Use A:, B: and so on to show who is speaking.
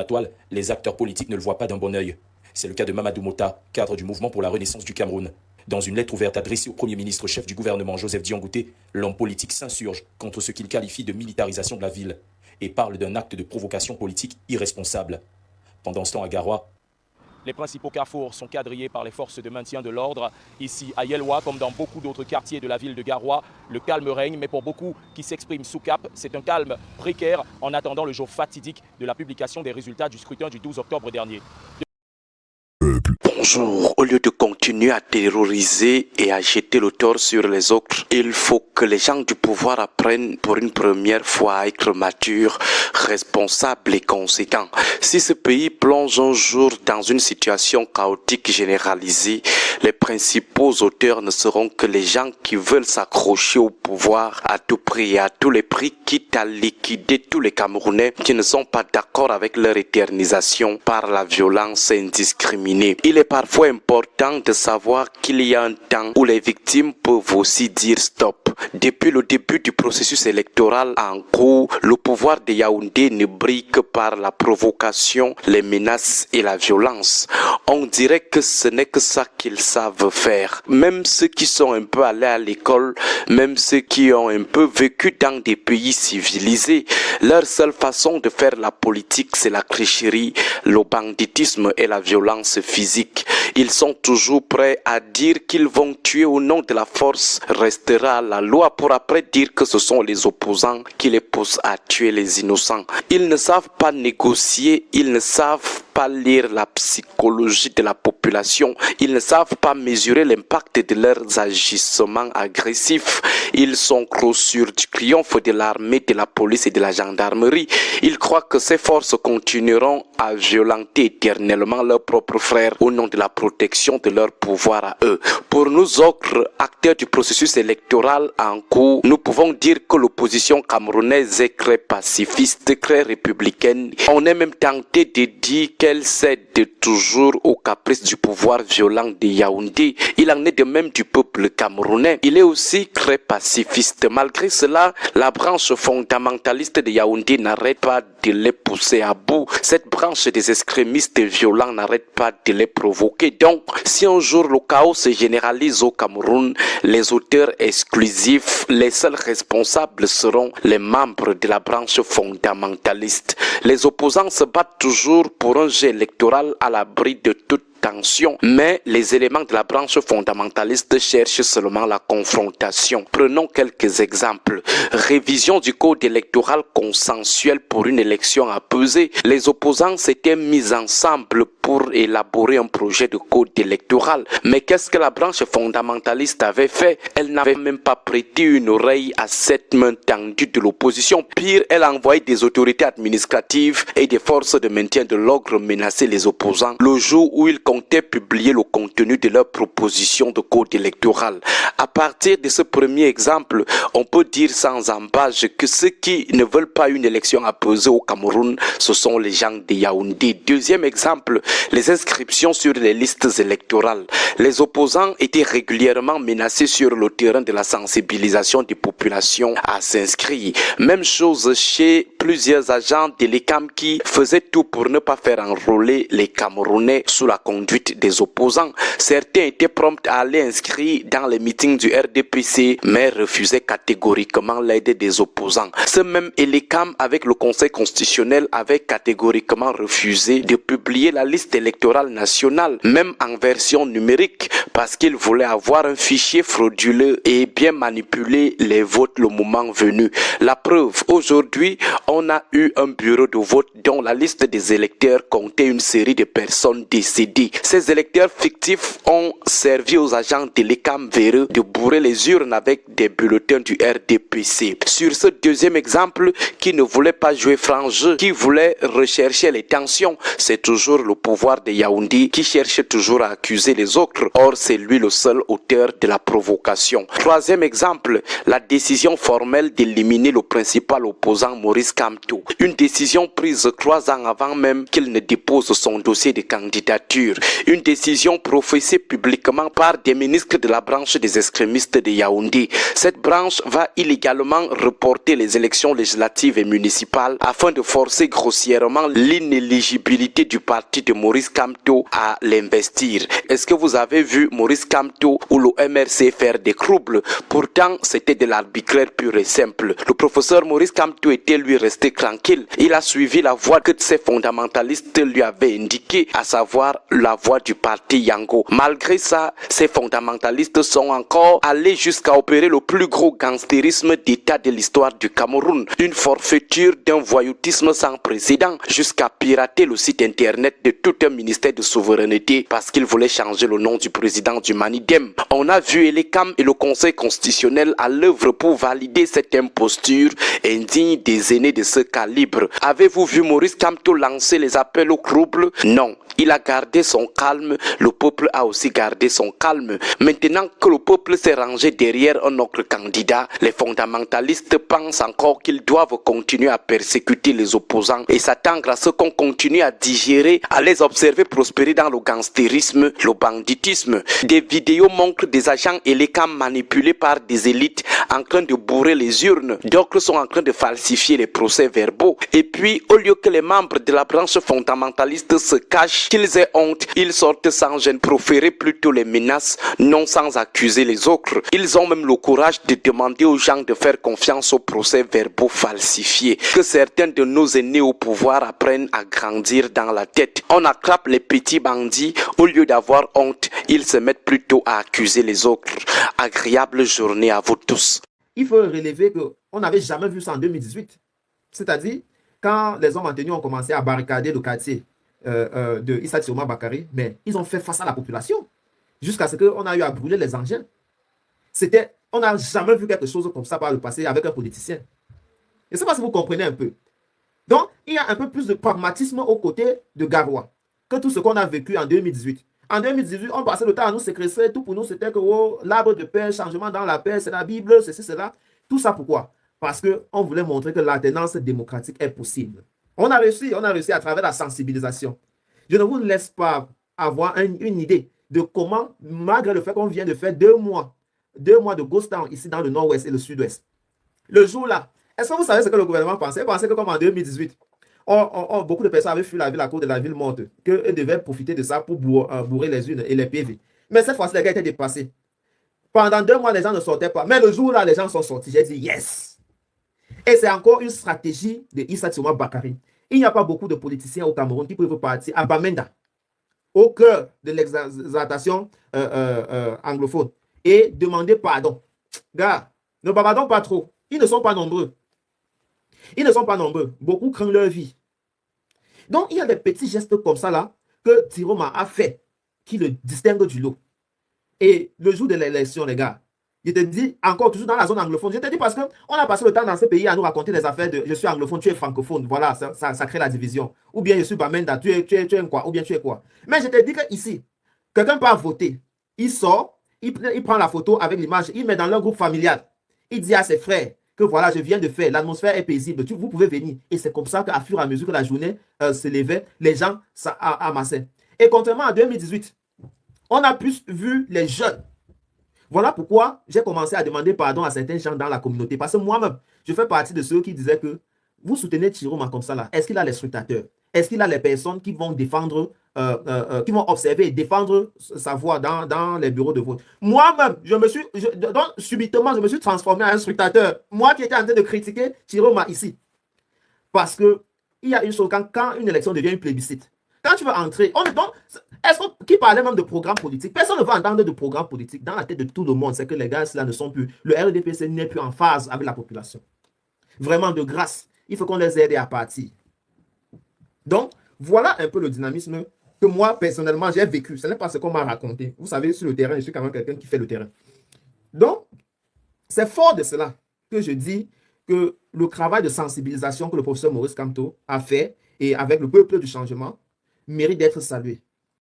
A: toile, les acteurs politiques ne le voient pas d'un bon œil. C'est le cas de Mamadou Mota, cadre du mouvement pour la renaissance du Cameroun. Dans une lettre ouverte adressée au Premier ministre chef du gouvernement Joseph Diangoûté, l'homme politique s'insurge contre ce qu'il qualifie de militarisation de la ville et parle d'un acte de provocation politique irresponsable. Pendant ce temps à Garoua, les principaux carrefours sont quadrillés par les forces de maintien de l'ordre. Ici, à Yelwa, comme dans beaucoup d'autres quartiers de la ville de Garoua, le calme règne, mais pour beaucoup qui s'expriment sous cap, c'est un calme précaire en attendant le jour fatidique de la publication des résultats du scrutin du 12 octobre dernier.
B: Bonjour, au lieu de continuer à terroriser et à jeter le tort sur les autres, il faut que les gens du pouvoir apprennent pour une première fois à être matures, responsables et conséquents. Si ce pays plonge un jour dans une situation chaotique généralisée, les principaux auteurs ne seront que les gens qui veulent s'accrocher au pouvoir à tout prix et à tous les prix, quitte à liquider tous les Camerounais qui ne sont pas d'accord avec leur éternisation par la violence indiscriminée. Il est parfois important de savoir qu'il y a un temps où les victimes peuvent aussi dire stop. Depuis le début du processus électoral en cours, le pouvoir de Yaoundé ne brille que par la provocation, les menaces et la violence. On dirait que ce n'est que ça qu'ils savent faire. Même ceux qui sont un peu allés à l'école, même ceux qui ont un peu vécu dans des pays civilisés, leur seule façon de faire la politique, c'est la tricherie, le banditisme et la violence physique. Ils sont toujours prêts à dire qu'ils vont tuer au nom de la force, restera la loi pour après dire que ce sont les opposants qui les poussent à tuer les innocents. Ils ne savent pas négocier, ils ne savent pas lire la psychologie de la population, ils ne savent pas mesurer l'impact de leurs agissements agressifs. Ils sont trop sûrs du triomphe de l'armée, de la police et de la gendarmerie. Ils croient que ces forces continueront à violenter éternellement leurs propres frères au nom de la protection de leur pouvoir à eux. Pour nous autres acteurs du processus électoral en cours, nous pouvons dire que l'opposition camerounaise est très pacifiste, très républicaine. On est même tenté de dire qu'elle cède toujours aux caprices du pouvoir violent de Yaoundé. Il en est de même du peuple camerounais. Il est aussi très pacifiste. Malgré cela, la branche fondamentaliste de Yaoundé n'arrête pas de les pousser à bout. Cette branche des extrémistes violents n'arrête pas de les provoquer. Donc, si un jour le chaos se généralise au Cameroun, les auteurs exclusifs, les seuls responsables seront les membres de la branche fondamentaliste. Les opposants se battent toujours pour un jeu électoral à l'abri de toute tension, mais les éléments de la branche fondamentaliste cherchent seulement la confrontation. Prenons quelques exemples. Révision du code électoral consensuel pour une élection apaisée. Les opposants s'étaient mis ensemble pour élaborer un projet de code électoral. Mais qu'est-ce que la branche fondamentaliste avait fait? Elle n'avait même pas prêté une oreille à cette main tendue de l'opposition. Pire, elle a envoyé des autorités administratives et des forces de maintien de l'ordre menacer les opposants le jour où ils comptaient publier le contenu de leur proposition de code électoral. À partir de ce premier exemple, on peut dire sans embâche que ceux qui ne veulent pas une élection apaisée au Cameroun, ce sont les gens de Yaoundé. Deuxième exemple, les inscriptions sur les listes électorales. Les opposants étaient régulièrement menacés sur le terrain de la sensibilisation des populations à s'inscrire. Même chose chez plusieurs agents de l'ECAM qui faisaient tout pour ne pas faire enrôler les Camerounais sous la conduite des opposants. Certains étaient prompts à aller inscrire dans les meetings du RDPC, mais refusaient catégoriquement l'aide des opposants. Ce même ELECAM, avec le Conseil constitutionnel, avait catégoriquement refusé de publier la liste électorale nationale, même en version numérique, parce qu'il voulait avoir un fichier frauduleux et bien manipuler les votes le moment venu. La preuve, aujourd'hui, on a eu un bureau de vote dont la liste des électeurs comptait une série de personnes décédées. Ces électeurs fictifs ont servi aux agents de l'ECAM véreux de bourrer les urnes avec des bulletins du RDPC. Sur ce deuxième exemple, qui ne voulait pas jouer franc jeu, qui voulait rechercher les tensions, c'est toujours le pouvoir de Yaoundé qui cherche toujours à accuser les autres. Or, c'est lui le seul auteur de la provocation. Troisième exemple, la décision formelle d'éliminer le principal opposant Maurice Kamto. Une décision prise 3 ans avant même qu'il ne dépose son dossier de candidature. Une décision professée publiquement publiquement par des ministres de la branche des extrémistes de Yaoundé. Cette branche va illégalement reporter les élections législatives et municipales afin de forcer grossièrement l'inéligibilité du parti de Maurice Kamto à l'investir. Est-ce que vous avez vu Maurice Kamto ou le MRC faire des troubles? Pourtant, c'était de l'arbitraire pur et simple. Le professeur Maurice Kamto était lui resté tranquille. Il a suivi la voie que ces fondamentalistes lui avaient indiquée, à savoir la voie du parti Yango. Malgré ça, ces fondamentalistes sont encore allés jusqu'à opérer le plus gros gangstérisme d'État de l'histoire du Cameroun. Une forfaiture d'un voyoutisme sans précédent, jusqu'à pirater le site internet de tout un ministère de souveraineté parce qu'ils voulaient changer le nom du président du Manidem. On a vu Elekam et le Conseil constitutionnel à l'œuvre pour valider cette imposture indigne des aînés de ce calibre. Avez-vous vu Maurice Kamto lancer les appels au trouble? Non. Il a gardé son calme, le peuple a aussi gardé son calme. Maintenant que le peuple s'est rangé derrière un autre candidat, les fondamentalistes pensent encore qu'ils doivent continuer à persécuter les opposants et s'attendre à ce qu'on continue à digérer, à les observer prospérer dans le gangstérisme, le banditisme. Des vidéos montrent des agents et les camps manipulés par des élites en train de bourrer les urnes. D'autres sont en train de falsifier les procès-verbaux. Et puis, au lieu que les membres de la branche fondamentaliste se cachent, qu'ils aient honte, ils sortent sans gêne proférer plutôt les menaces, non sans accuser les autres. Ils ont même le courage de demander aux gens de faire confiance aux procès-verbaux falsifiés. Que certains de nos aînés au pouvoir apprennent à grandir dans la tête. On attrape les petits bandits, au lieu d'avoir honte, ils se mettent plutôt à accuser les autres. Agréable journée à vous tous.
C: Il faut relever qu'on n'avait jamais vu ça en 2018. C'est-à-dire, quand les hommes en tenue ont commencé à barricader le quartier de Issa Tiroma Bakary, mais ils ont fait face à la population jusqu'à ce qu'on a eu à brûler les engins. On n'a jamais vu quelque chose comme ça par le passé avec un politicien. Je ne sais pas si vous comprenez un peu. Donc, il y a un peu plus de pragmatisme aux côtés de Garoua que tout ce qu'on a vécu en 2018. En 2018, on passait le temps à nous séquestrer. Tout pour nous, c'était que l'arbre de paix, changement dans la paix, c'est la Bible, ceci, cela. Tout ça pourquoi? Parce qu'on voulait montrer que l'alternance démocratique est possible. On a réussi à travers la sensibilisation. Je ne vous laisse pas avoir une idée de comment, malgré le fait qu'on vient de faire 2 mois de ghost town ici dans le nord-ouest et le sud-ouest. Le jour-là, est-ce que vous savez ce que le gouvernement pensait? Il pensait que comme en 2018, beaucoup de personnes avaient fui la ville à cause de la ville morte, qu'eux devaient profiter de ça pour bourrer les unes et les PV. Mais cette fois-ci, les gars étaient dépassés. Pendant 2 mois, les gens ne sortaient pas. Mais le jour-là, les gens sont sortis. J'ai dit yes. Et c'est encore une stratégie de Issa Tiroma Bakary. Il n'y a pas beaucoup de politiciens au Cameroun qui peuvent partir à Bamenda, au cœur de l'exaltation anglophone, et demander pardon. Gars, ne pardon pas trop. Ils ne sont pas nombreux. Beaucoup craignent leur vie. Donc, il y a des petits gestes comme ça là que Tiroma a fait qui le distinguent du lot. Et le jour de l'élection, les gars, je te dis, encore toujours dans la zone anglophone, je te dis parce qu'on a passé le temps dans ce pays à nous raconter des affaires de je suis anglophone, tu es francophone, voilà, ça crée la division. Ou bien je suis Bamenda, tu es quoi, ou bien tu es quoi. Mais je te dis qu'ici, quelqu'un peut voter, il sort, il prend la photo avec l'image, il met dans leur groupe familial, il dit à ses frères que voilà, je viens de faire, l'atmosphère est paisible, vous pouvez venir. Et c'est comme ça qu'à fur et à mesure que la journée s'élevait, les gens amassaient. Et contrairement à 2018, on a plus vu les jeunes. Voilà pourquoi j'ai commencé à demander pardon à certains gens dans la communauté. Parce que moi-même, je fais partie de ceux qui disaient que vous soutenez Tiroma comme ça là. Est-ce qu'il a les scrutateurs? Est-ce qu'il a les personnes qui vont défendre, qui vont observer et défendre sa voix dans les bureaux de vote? Moi-même, subitement, je me suis transformé en un scrutateur. Moi qui étais en train de critiquer Tiroma ici. Parce que il y a une chose, quand une élection devient une plébiscite, quand tu veux entrer, qui parlait même de programme politique? Personne ne va entendre de programme politique. Dans la tête de tout le monde, c'est que les gars, cela ne sont plus. Le RDPC n'est plus en phase avec la population. Vraiment, de grâce, il faut qu'on les aide à partir. Donc, voilà un peu le dynamisme que moi, personnellement, j'ai vécu. Ce n'est pas ce qu'on m'a raconté. Vous savez, sur le terrain, je suis quand même quelqu'un qui fait le terrain. Donc, c'est fort de cela que je dis que le travail de sensibilisation que le professeur Maurice Kamto a fait, et avec le peuple du changement, mérite d'être salué.